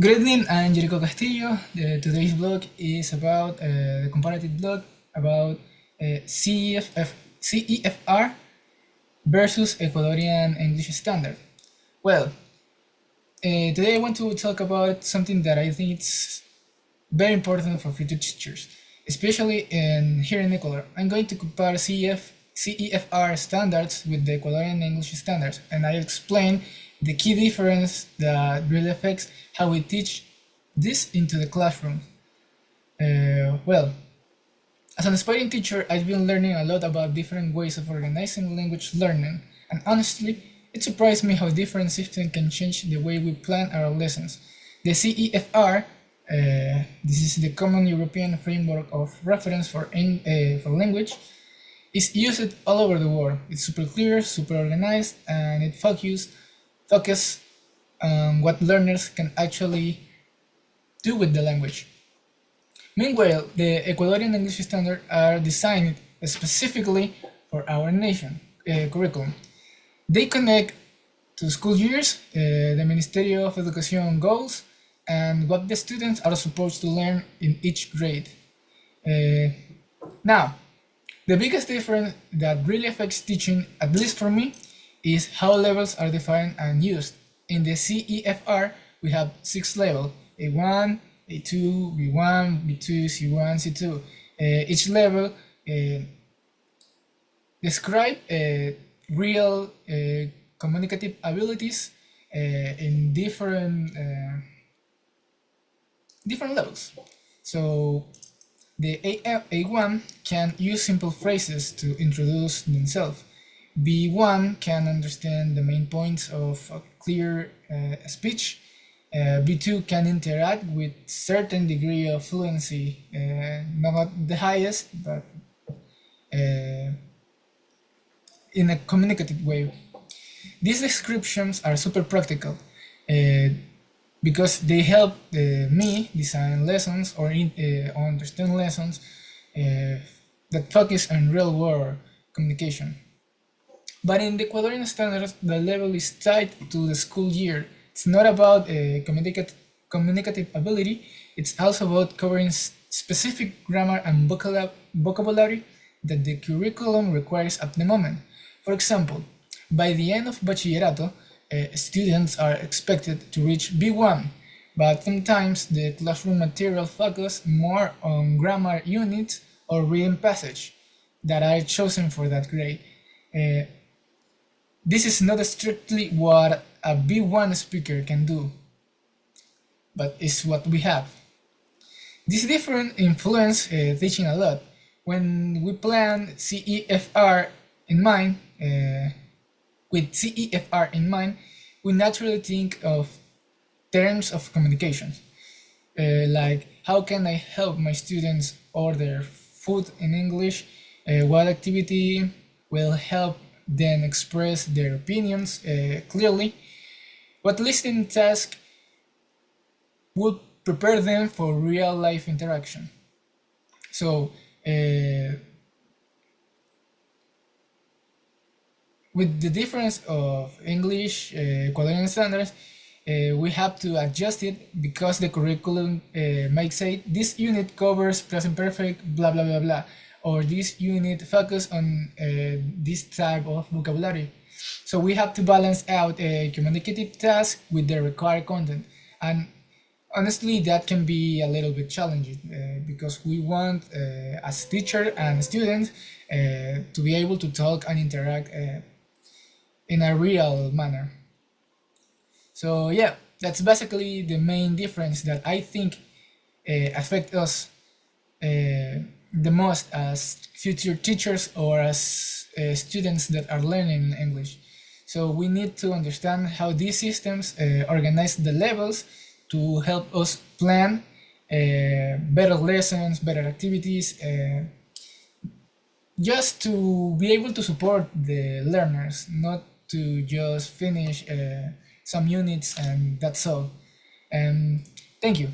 Good evening, I'm Jericho Castillo. Today's blog is about the comparative blog about CEFR versus Ecuadorian English Standard. Well, today I want to talk about something that I think it's very important for future teachers, especially here in Ecuador. I'm going to compare CEFR standards with the Ecuadorian English standards, and I explain the key difference that really affects how we teach this into the classroom. Well, as an aspiring teacher, I've been learning a lot about different ways of organizing language learning, and honestly, it surprised me how different systems can change the way we plan our lessons. The CEFR, this is the Common European Framework of Reference for Language, is used all over the world. It's super clear, super organized, and it focus on what learners can actually do with the language. Meanwhile, the Ecuadorian English Standard are designed specifically for our nation curriculum. They connect to school years, the Ministerio of Education goals, and what the students are supposed to learn in each grade. Now, the biggest difference that really affects teaching, at least for me, is how levels are defined and used. In the CEFR, we have 6 levels: A1, A2, B1, B2, C1, C2. Each level describe real communicative abilities in different levels. So the A1 can use simple phrases to introduce themselves. B1 can understand the main points of a clear speech. B2 can interact with certain degree of fluency, not the highest, but in a communicative way. These descriptions are super practical because they help me design lessons or understand lessons that focus on real world communication. But in the Ecuadorian standards, the level is tied to the school year. It's not about communicative ability, it's also about covering specific grammar and vocabulary that the curriculum requires at the moment. For example, by the end of Bachillerato, students are expected to reach B1, but sometimes the classroom material focus more on grammar units or reading passage that are chosen for that grade. This is not strictly what a B1 speaker can do, but it's what we have. This difference influence teaching a lot. When we plan CEFR in mind, with CEFR in mind, we naturally think of terms of communication, like how can I help my students order food in English, what activity will help them express their opinions clearly, what listening task would prepare them for real life interaction. So with the difference of English Ecuadorian standards, we have to adjust it because the curriculum might say this unit covers present perfect, blah blah blah blah, or this unit focus on this type of vocabulary. So we have to balance out a communicative task with the required content, and honestly, that can be a little bit challenging because we want, as teacher and student, to be able to talk and interact in a real manner. So yeah, that's basically the main difference that I think affect us the most as future teachers or as students that are learning English. So we need to understand how these systems organize the levels to help us plan better lessons, better activities, just to be able to support the learners, not to just finish some units and that's all. And thank you.